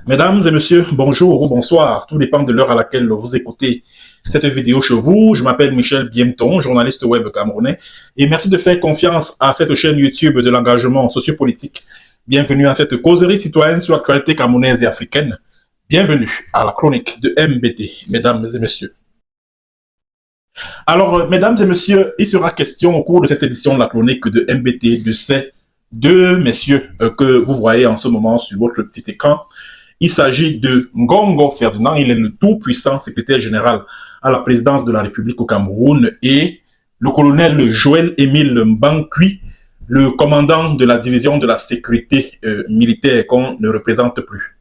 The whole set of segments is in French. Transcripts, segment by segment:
Mesdames et messieurs, bonjour ou bonsoir, tout dépend de l'heure à laquelle vous écoutez cette vidéo chez vous. Je m'appelle Michel Biemton, journaliste web camerounais, et merci de faire confiance à cette chaîne YouTube de l'engagement sociopolitique. Bienvenue à cette causerie citoyenne sur l'actualité camerounaise et africaine. Bienvenue à la chronique de MBT, mesdames et messieurs. Alors, mesdames et messieurs, il sera question au cours de cette édition de la chronique de MBT de ces deux messieurs que vous voyez en ce moment sur votre petit écran. Il s'agit de Ngongo Ferdinand, il est le tout-puissant secrétaire général à la présidence de la République au Cameroun, et le colonel Joël-Émile Mbankui, le commandant de la division de la sécurité militaire qu'on ne représente plus.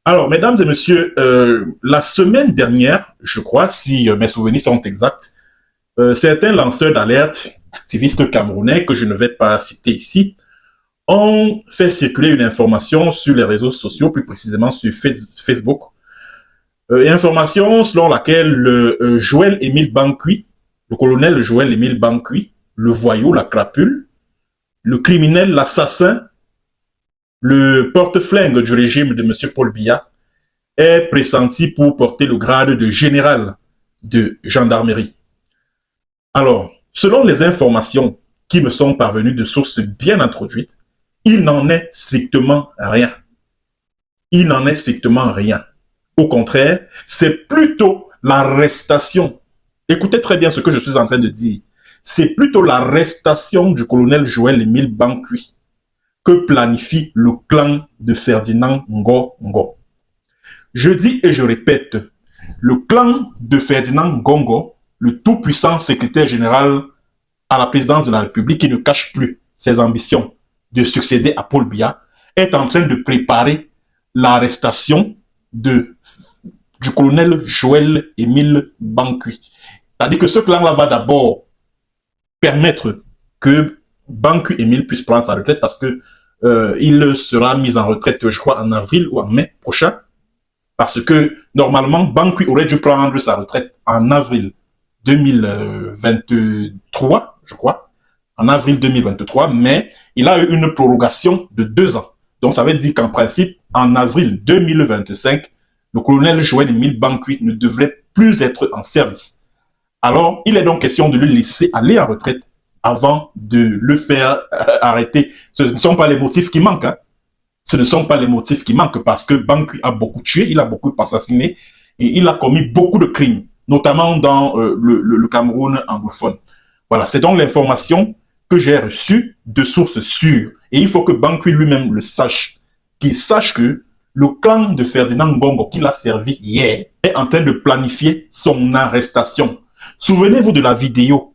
Alors, mesdames et messieurs, la semaine dernière, je crois, si mes souvenirs sont exacts, certains lanceurs d'alerte, activistes camerounais, que je ne vais pas citer ici, ont fait circuler une information sur les réseaux sociaux, plus précisément sur Facebook. Information selon laquelle le Joël-Émile Mbankui, le colonel Joël-Émile Mbankui, le voyou, la crapule, le criminel, l'assassin, le porte-flingue du régime de M. Paul Biya, est pressenti pour porter le grade de général de gendarmerie. Alors, selon les informations qui me sont parvenues de sources bien introduites, il n'en est strictement rien. Il n'en est strictement rien. Au contraire, c'est plutôt l'arrestation. Écoutez très bien ce que je suis en train de dire. C'est plutôt l'arrestation du colonel Joël-Émile Mbankui que planifie le clan de Ferdinand Ngongo. Je dis et je répète, le clan de Ferdinand Ngongo, le tout-puissant secrétaire général à la présidence de la République qui ne cache plus ses ambitions de succéder à Paul Biya, est en train de préparer l'arrestation du colonel Joël-Émile Mbankui. C'est-à-dire que ce clan-là va d'abord permettre que Mbankui Émile puisse prendre sa retraite parce que il sera mis en retraite, je crois, en avril ou en mai prochain. Parce que, normalement, Mbankui aurait dû prendre sa retraite en avril 2023, je crois. En avril 2023, mais il a eu une prorogation de 2 ans. Donc, ça veut dire qu'en principe, en avril 2025, le colonel Joël-Émile Mbankui ne devrait plus être en service. Alors, il est donc question de le laisser aller en retraite avant de le faire arrêter. Ce ne sont pas les motifs qui manquent, hein. Ce ne sont pas les motifs qui manquent parce que Mbankui a beaucoup tué, il a beaucoup assassiné et il a commis beaucoup de crimes, notamment dans le Cameroun anglophone. Voilà, c'est donc l'information que j'ai reçue de sources sûres. Et il faut que Mbankui lui-même le sache, qu'il sache que le clan de Ferdinand Ngongo qu'il a servi hier est en train de planifier son arrestation. Souvenez-vous de la vidéo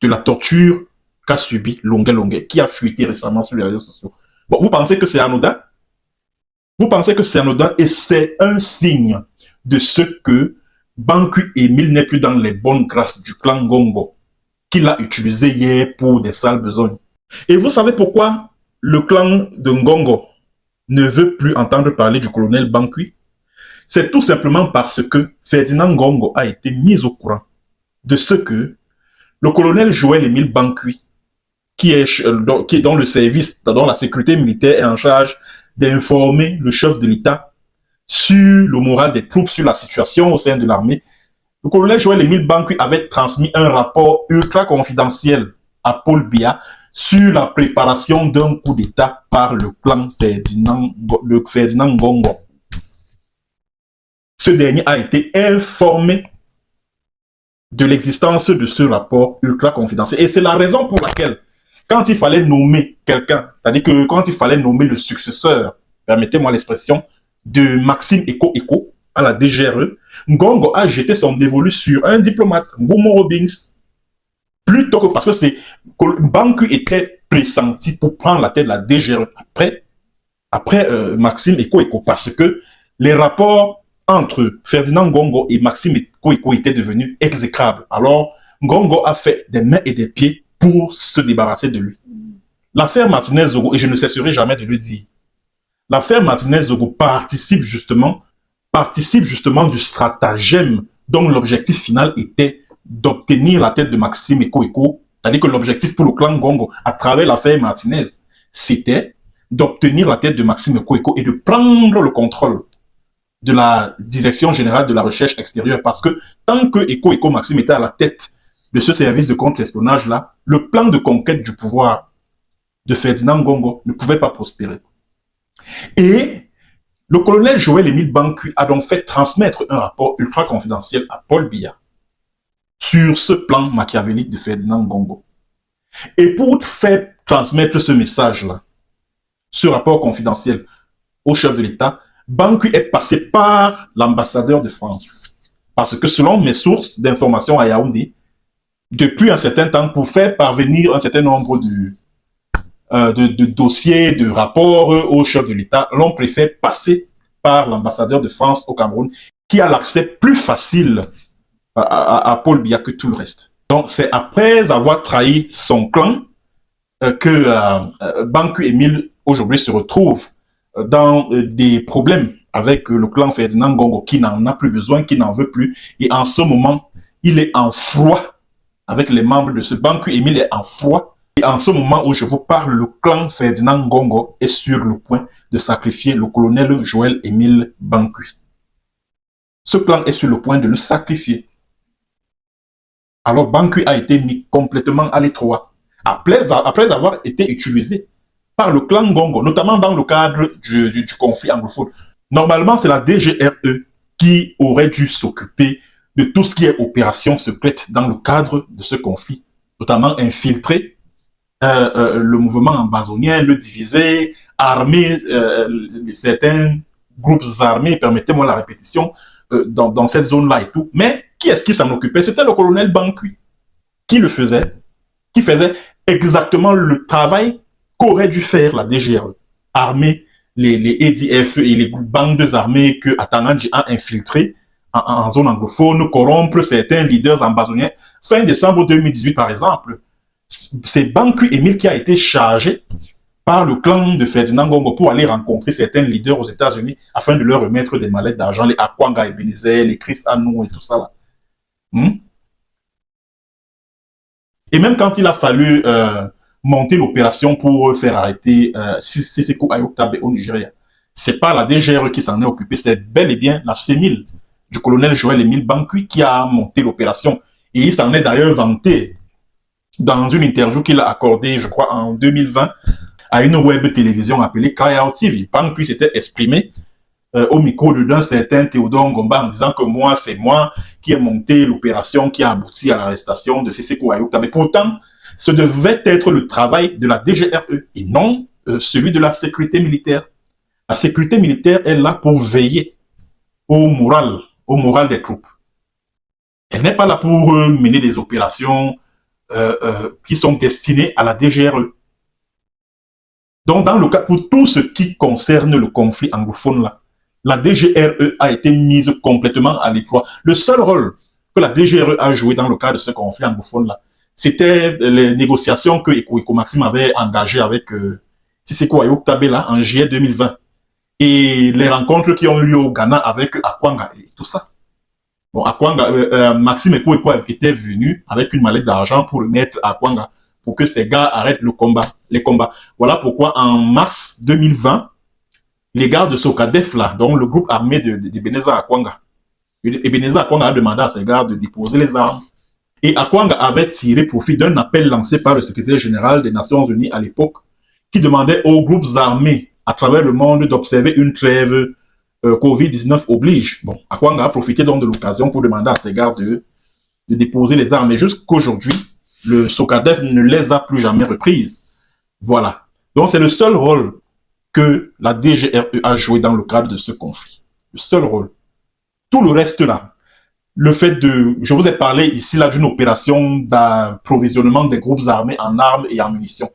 de la torture qu'a subi Longuet, qui a fuité récemment sur les réseaux sociaux. Bon, vous pensez que c'est anodin? Vous pensez que c'est anodin et c'est un signe de ce que Mbankui Émile n'est plus dans les bonnes grâces du clan Ngongo qu'il a utilisé hier pour des sales besognes. Et vous savez pourquoi le clan de Ngongo ne veut plus entendre parler du colonel Mbankui? C'est tout simplement parce que Ferdinand Ngongo a été mis au courant de ce que le colonel Joël-Émile Mbankui, qui est dans le service, dans la sécurité militaire, est en charge d'informer le chef de l'État sur le moral des troupes, sur la situation au sein de l'armée. Le colonel Joël-Émile Mbankui avait transmis un rapport ultra confidentiel à Paul Biya sur la préparation d'un coup d'État par le clan Ferdinand Ngongo. Ce dernier a été informé de l'existence de ce rapport ultra confidentiel. Et c'est la raison pour laquelle, quand il fallait nommer quelqu'un, c'est-à-dire que quand il fallait nommer le successeur, permettez-moi l'expression, de Maxime Eko à la DGRE, Ngongo a jeté son dévolu sur un diplomate, Ngomo Robbins, plutôt que parce que c'est Mbankui était pressenti pour prendre la tête de la DGRE après Maxime Eko, parce que les rapports entre Ferdinand Ngongo et Maxime Eko étaient devenus exécrables. Alors, Ngongo a fait des mains et des pieds pour se débarrasser de lui. L'affaire Martinez-Zogo, et je ne cesserai jamais de le dire, l'affaire Martinez-Zogo participe justement du stratagème dont l'objectif final était d'obtenir la tête de Maxime Eko. C'est-à-dire que l'objectif pour le clan Ngongo, à travers l'affaire Martinez, c'était d'obtenir la tête de Maxime Eko et de prendre le contrôle de la direction générale de la recherche extérieure, parce que tant que Eko Maxime était à la tête de ce service de contre-espionnage-là, le plan de conquête du pouvoir de Ferdinand Ngongo ne pouvait pas prospérer. Et le colonel Joël-Émile Banqui a donc fait transmettre un rapport ultra confidentiel à Paul Biya sur ce plan machiavélique de Ferdinand Ngongo. Et pour faire transmettre ce message-là, ce rapport confidentiel au chef de l'État, Banqui est passé par l'ambassadeur de France. Parce que selon mes sources d'informations à Yaoundé, depuis un certain temps, pour faire parvenir un certain nombre de dossiers, de rapports au chef de l'État, l'on préfère passer par l'ambassadeur de France au Cameroun, qui a l'accès plus facile à Paul Biya que tout le reste. Donc c'est après avoir trahi son clan que Banqui Émile aujourd'hui se retrouve dans des problèmes avec le clan Ferdinand Ngongo, qui n'en a plus besoin, qui n'en veut plus. Et en ce moment, il est en froid avec les membres de ce Banqui Émile est en froid. Et en ce moment où je vous parle, le clan Ferdinand Ngongo est sur le point de sacrifier le colonel Joël-Émile Banqui. Ce clan est sur le point de le sacrifier. Alors Banqui a été mis complètement à l'étroit, après avoir été utilisé par le clan Ngongo, notamment dans le cadre du conflit anglophone. Normalement, c'est la DGRE qui aurait dû s'occuper de tout ce qui est opération secrète dans le cadre de ce conflit, notamment infiltrer le mouvement ambazonien, le diviser, armer certains groupes armés, permettez-moi la répétition, dans cette zone-là et tout. Mais qui est-ce qui s'en occupait? C'était le colonel Banqui qui le faisait, qui faisait exactement le travail qu'aurait dû faire la DGRE, armer les EDF et les bandes armées que Atanganji a infiltrées en zone anglophone, corrompre certains leaders ambazoniens. Fin décembre 2018, par exemple, c'est Banqui Émile qui a été chargé par le clan de Ferdinand Ngongo pour aller rencontrer certains leaders aux États-Unis afin de leur remettre des mallettes d'argent, les Akwanga Ebenezer, les Chris Anou et tout ça là. Et même quand il a fallu monter l'opération pour faire arrêter Siseko Ayoktabe au Nigeria, c'est pas la DGRE qui s'en est occupée, c'est bel et bien la CEMIL du colonel Joël-Émile Banqui qui a monté l'opération. Et il s'en est d'ailleurs vanté dans une interview qu'il a accordée, je crois, en 2020, à une web télévision appelée Cry-Out TV. Banqui s'était exprimé au micro d'un certain Théodore Ngomba en disant que moi, c'est moi qui ai monté l'opération qui a abouti à l'arrestation de Siseko Ayoktabe. Mais pourtant, ce devait être le travail de la DGRE et non celui de la sécurité militaire. La sécurité militaire est là pour veiller au moral des troupes. Elle n'est pas là pour mener des opérations qui sont destinées à la DGRE. Donc, dans le cas, pour tout ce qui concerne le conflit anglophone là, la DGRE a été mise complètement à l'étroit. Le seul rôle que la DGRE a joué dans le cadre de ce conflit anglophone là, c'était les négociations que Eko Maxime avait engagées avec Siseko Ayoktabe là en juillet 2020 et les rencontres qui ont eu lieu au Ghana avec Akwanga et tout ça. Bon, Akwanga, Maxime Eko était venu avec une mallette d'argent pour le mettre à Akwanga pour que ces gars arrêtent les combats. Voilà pourquoi en mars 2020, les gars de Sokadef là, donc le groupe armé d'Ebenezer Akwanga, Ebenezer Akwanga a demandé à ces gars de déposer les armes. Et Akwanga avait tiré profit d'un appel lancé par le secrétaire général des Nations Unies à l'époque, qui demandait aux groupes armés à travers le monde d'observer une trêve Covid-19 oblige. Bon, Akwanga a profité donc de l'occasion pour demander à ses gars de déposer les armes. Et jusqu'aujourd'hui, le Sokadef ne les a plus jamais reprises. Voilà. Donc c'est le seul rôle que la DGRE a joué dans le cadre de ce conflit. Le seul rôle. Tout le reste là, le fait je vous ai parlé ici là d'une opération d'approvisionnement des groupes armés en armes et en munitions.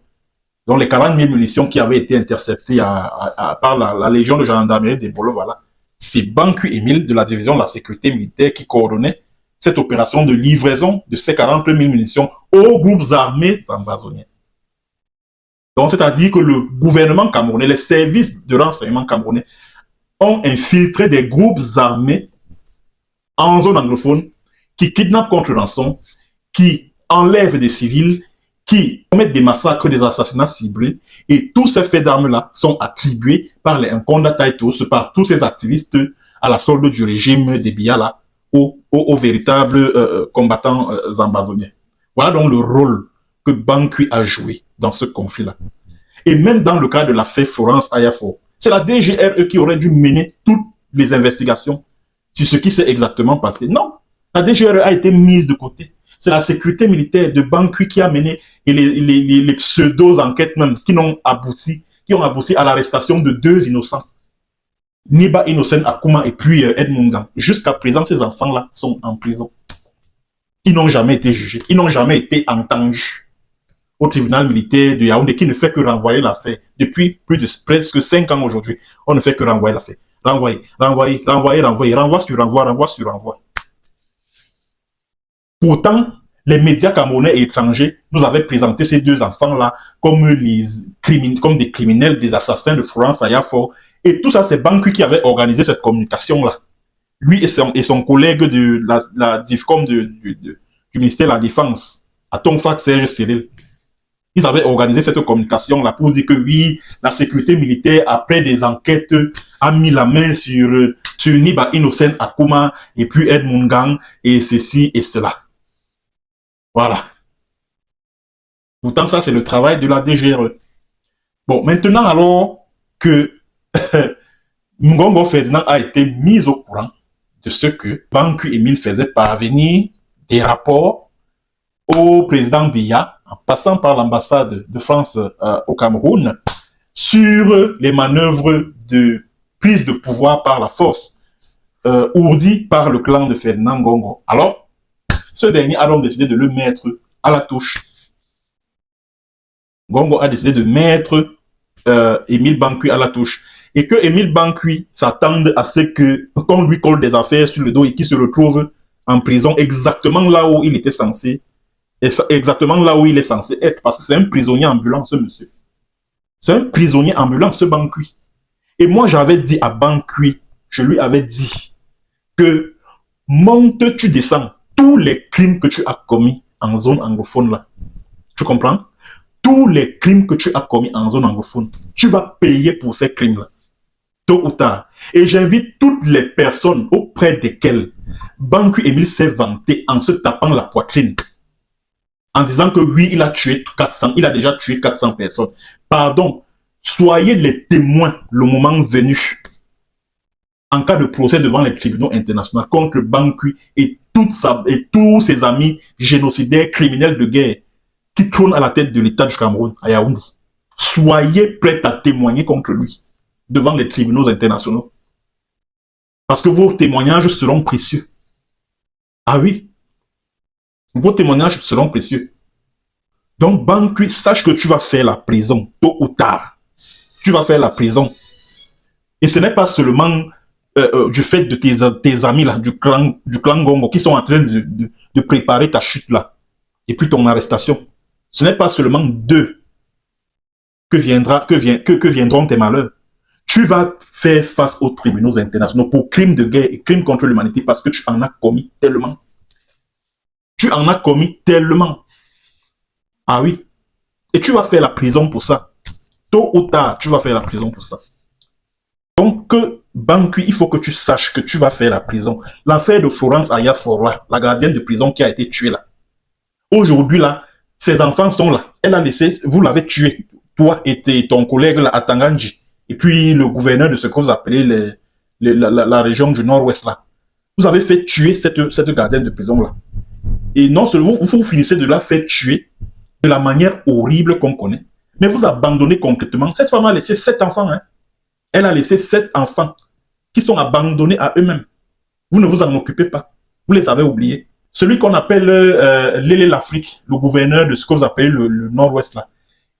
Donc les 40 000 munitions qui avaient été interceptées par la Légion de gendarmerie des Bolo, voilà. C'est Banqui Émile de la division de la sécurité militaire qui coordonnait cette opération de livraison de ces 40 000 munitions aux groupes armés ambazoniens. Donc c'est-à-dire que le gouvernement camerounais, les services de renseignement camerounais ont infiltré des groupes armés en zone anglophone qui kidnappent contre rançon, qui enlèvent des civils, qui commettent des massacres, des assassinats ciblés, et tous ces faits d'armes-là sont attribués par les Nkonda Taitos, par tous ces activistes à la solde du régime des Biala, aux véritables combattants ambazoniens. Voilà donc le rôle que Bankui a joué dans ce conflit-là. Et même dans le cas de l'affaire Florence Ayafor, c'est la DGRE qui aurait dû mener toutes les investigations sur ce qui s'est exactement passé. Non, la DGRE a été mise de côté. C'est la sécurité militaire de Bankui qui a mené et les pseudo-enquêtes même qui ont abouti à l'arrestation de 2 innocents. Niba Innocent Akuma et puis Edmund Gang. Jusqu'à présent, ces enfants-là sont en prison. Ils n'ont jamais été jugés. Ils n'ont jamais été entendus au tribunal militaire de Yaoundé qui ne fait que renvoyer l'affaire. Depuis plus de presque 5 ans aujourd'hui, on ne fait que renvoyer l'affaire. Renvoyer, renvoie sur renvoi. Pourtant, les médias camerounais et étrangers nous avaient présenté ces 2 enfants-là comme des criminels, des assassins de Florence Ayafor. Et tout ça, c'est Bankui qui avait organisé cette communication-là. Lui et son collègue de la DIFCOM du ministère de la Défense, à Tonfac Serge Cyril. Ils avaient organisé cette communication-là pour dire que oui, la sécurité militaire, après des enquêtes, a mis la main sur Niba Innocent Akuma et puis Edmund Gang et ceci et cela. Voilà. Pourtant, ça, c'est le travail de la DGRE. Bon, maintenant, alors que Ngongo Ferdinand a été mis au courant de ce que Bankui Émile faisait parvenir des rapports au président Biya, en passant par l'ambassade de France au Cameroun, sur les manœuvres de prise de pouvoir par la force, ourdies par le clan de Ferdinand Ngongo. Alors, ce dernier a donc décidé de le mettre à la touche. Ngongo a décidé de mettre Émile Bankui à la touche. Et que Émile Bankui s'attende à ce que qu'on lui colle des affaires sur le dos et qu'il se retrouve en prison exactement là où il était censé, exactement là où il est censé être, parce que c'est un prisonnier ambulant, ce monsieur. C'est un prisonnier ambulant, ce Bankui. Et moi, j'avais dit à Bankui, je lui avais dit que monte, tu descends tous les crimes que tu as commis en zone anglophone là. Tu comprends? Tous les crimes que tu as commis en zone anglophone, tu vas payer pour ces crimes-là, tôt ou tard. Et j'invite toutes les personnes auprès desquelles Bankui Émile s'est vanté en se tapant la poitrine, en disant que oui, il a déjà tué 400 personnes. Pardon, soyez les témoins le moment venu, en cas de procès devant les tribunaux internationaux contre Bankui et tous ses amis génocidaires, criminels de guerre, qui trône à la tête de l'État du Cameroun, à Yaoundé. Soyez prêts à témoigner contre lui devant les tribunaux internationaux. Parce que vos témoignages seront précieux. Ah oui, vos témoignages seront précieux. Donc, Bankui, sache que tu vas faire la prison, tôt ou tard. Tu vas faire la prison. Et ce n'est pas seulement du fait de tes amis là, du clan Gongo, qui sont en train de préparer ta chute là, et puis ton arrestation. Ce n'est pas seulement d'eux que viendront tes malheurs. Tu vas faire face aux tribunaux internationaux pour crimes de guerre et crimes contre l'humanité parce que tu en as commis tellement. Tu en as commis tellement. Ah oui. Et tu vas faire la prison pour ça. Tôt ou tard, tu vas faire la prison pour ça. Donc, Bankui, il faut que tu saches que tu vas faire la prison. L'affaire de Florence Ayafor, la gardienne de prison qui a été tuée là. Aujourd'hui là, ses enfants sont là. Elle a laissé, vous l'avez tué, toi et ton collègue là, à Tanganji. Et puis le gouverneur de ce que vous appelez la région du nord-ouest là. Vous avez fait tuer cette gardienne de prison là. Et non seulement vous finissez de la faire tuer de la manière horrible qu'on connaît, mais vous abandonnez complètement. Cette femme a laissé 7 enfants. Hein. Elle a laissé 7 enfants qui sont abandonnés à eux-mêmes. Vous ne vous en occupez pas. Vous les avez oubliés. Celui qu'on appelle Lélé l'Afrique, le gouverneur de ce que vous appelez le nord-ouest là,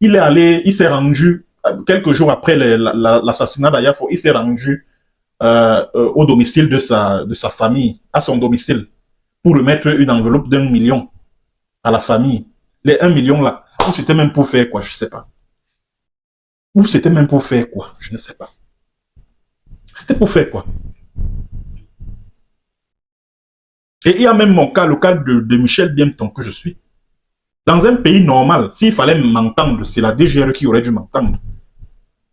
il s'est rendu, quelques jours après l'assassinat d'Ayafo, il s'est rendu au domicile de sa famille, à son domicile, pour remettre une enveloppe d'1 million à la famille. Les 1 million là, ou c'était même pour faire quoi, je ne sais pas. Ou c'était même pour faire quoi, je ne sais pas. C'était pour faire quoi. Et il y a même mon cas, le cas de Michel Biemton que je suis. Dans un pays normal, s'il fallait m'entendre, c'est la DGR qui aurait dû m'entendre.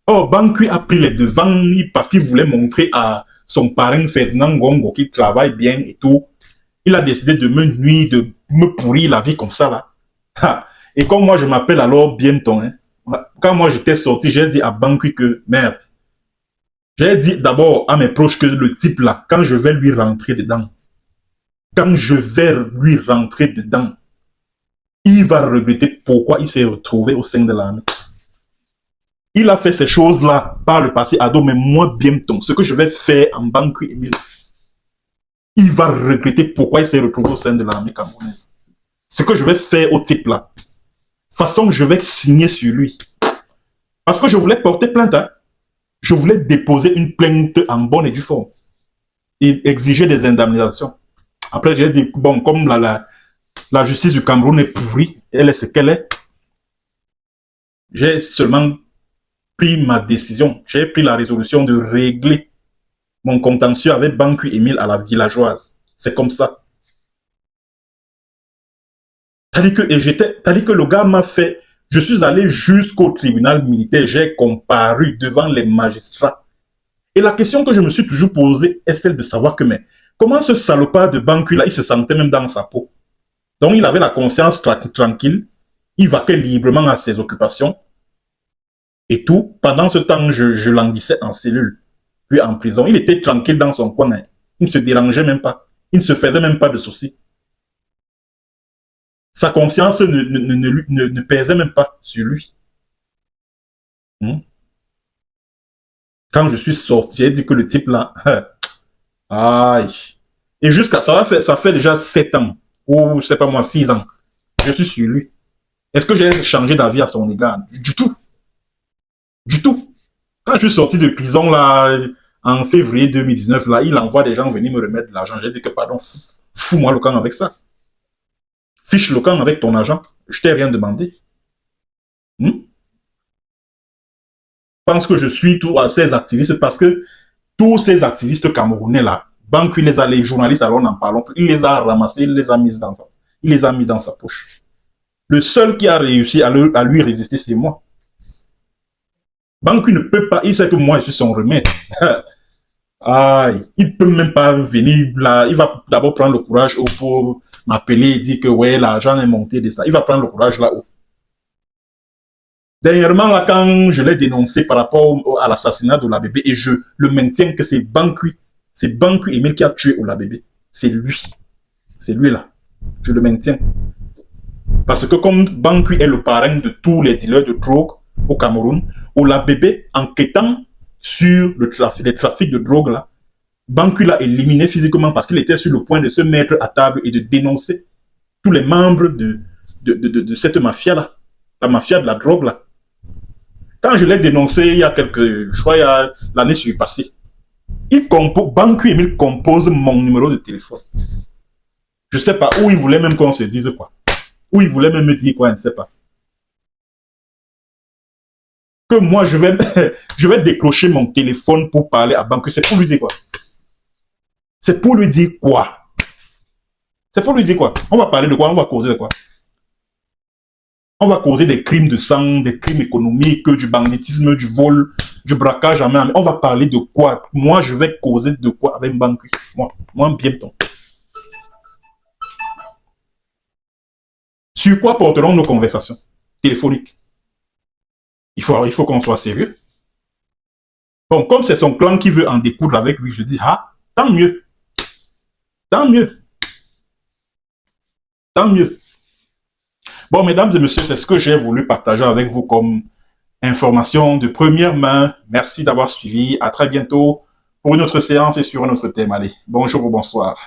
Or, Bankui a pris les devants parce qu'il voulait montrer à son parrain Ferdinand Ngongo qu'il travaille bien et tout. Il a décidé de me nuire, de me pourrir la vie comme ça là. Ha. Et comme moi je m'appelle alors Bienton, hein, quand moi j'étais sorti, j'ai dit à Bankui que merde. J'ai dit d'abord à mes proches que le type là, quand je vais lui rentrer dedans, il va regretter pourquoi il s'est retrouvé au sein de l'armée. Il a fait ces choses-là par le passé à dos, mais moi, bientôt, ce que je vais faire en Bankui Emile, il va regretter pourquoi il s'est retrouvé au sein de l'armée camerounaise. Ce que je vais faire au type là, façon je vais signer sur lui. Parce que je voulais porter plainte, hein. Je voulais déposer une plainte en bonne et due forme et exiger des indemnisations. Après, j'ai dit, bon, comme la justice du Cameroun est pourrie, elle est ce qu'elle est, j'ai seulement pris ma décision, j'ai pris la résolution de régler mon contentieux avec Bankui Emile à la villageoise. C'est comme ça. Tandis que le gars m'a fait, je suis allé jusqu'au tribunal militaire, j'ai comparu devant les magistrats. Et la question que je me suis toujours posée est celle de savoir que, mais, comment ce salopard de Bankui là, il se sentait même dans sa peau. Donc il avait la conscience tranquille, il vaquait librement à ses occupations, et tout. Pendant ce temps, je languissais en cellule, puis en prison. Il était tranquille dans son coin, hein. Il ne se dérangeait même pas, il ne se faisait même pas de soucis. Sa conscience ne pesait même pas sur lui. Quand je suis sorti, j'ai dit que le type là, aïe. Et jusqu'à ça fait déjà 7 ans, ou je sais pas moi, 6 ans, je suis sur lui. Est-ce que j'ai changé d'avis à son égard? Du tout. Du tout. Quand je suis sorti de prison là, en février 2019, là, il envoie des gens venir me remettre de l'argent. J'ai dit que pardon, fous-moi le camp avec ça. Fiche le camp avec ton argent. Je t'ai rien demandé. Je pense que je suis tous ces activistes parce que tous ces activistes camerounais là, Bankui les a, les journalistes, alors n'en parlons plus, il les a ramassés, il les a mis dans sa poche. Le seul qui a réussi à lui résister, c'est moi. Bankui ne peut pas, il sait que moi je suis son remède. Il peut même pas venir là, il va d'abord prendre le courage pour m'appeler et dire que ouais, l'argent est monté de ça. Il va prendre le courage là-haut. Dernièrement, là, quand je l'ai dénoncé par rapport à l'assassinat de la bébé, et je le maintiens que c'est Bankui Emile qui a tué la bébé. C'est lui. C'est lui là. Je le maintiens. Parce que comme Bankui est le parrain de tous les dealers de drogue au Cameroun, la bébé, enquêtant sur les trafics de drogue là, Bankui l'a éliminé physiquement parce qu'il était sur le point de se mettre à table et de dénoncer tous les membres de cette mafia là, la mafia de la drogue là. Quand je l'ai dénoncé il y a je crois il y a l'année surpassée, Bankui Emile compose mon numéro de téléphone. Je ne sais pas où il voulait même qu'on se dise quoi. Où il voulait même me dire quoi, je ne sais pas. Que moi, je vais décrocher mon téléphone pour parler à Bankui. C'est pour lui dire quoi? C'est pour lui dire quoi? C'est pour lui dire quoi? On va parler de quoi? On va causer de quoi? On va causer des crimes de sang, des crimes économiques, du banditisme, du vol, du braquage à main. On va parler de quoi? Moi, je vais causer de quoi avec Bankui? Moi, bientôt. Sur quoi porteront nos conversations téléphoniques? Il faut qu'on soit sérieux. Bon, comme c'est son clan qui veut en découdre avec lui, je dis, tant mieux. Tant mieux. Tant mieux. Bon, mesdames et messieurs, c'est ce que j'ai voulu partager avec vous comme information de première main. Merci d'avoir suivi. À très bientôt pour une autre séance et sur un autre thème. Allez, bonjour ou bonsoir.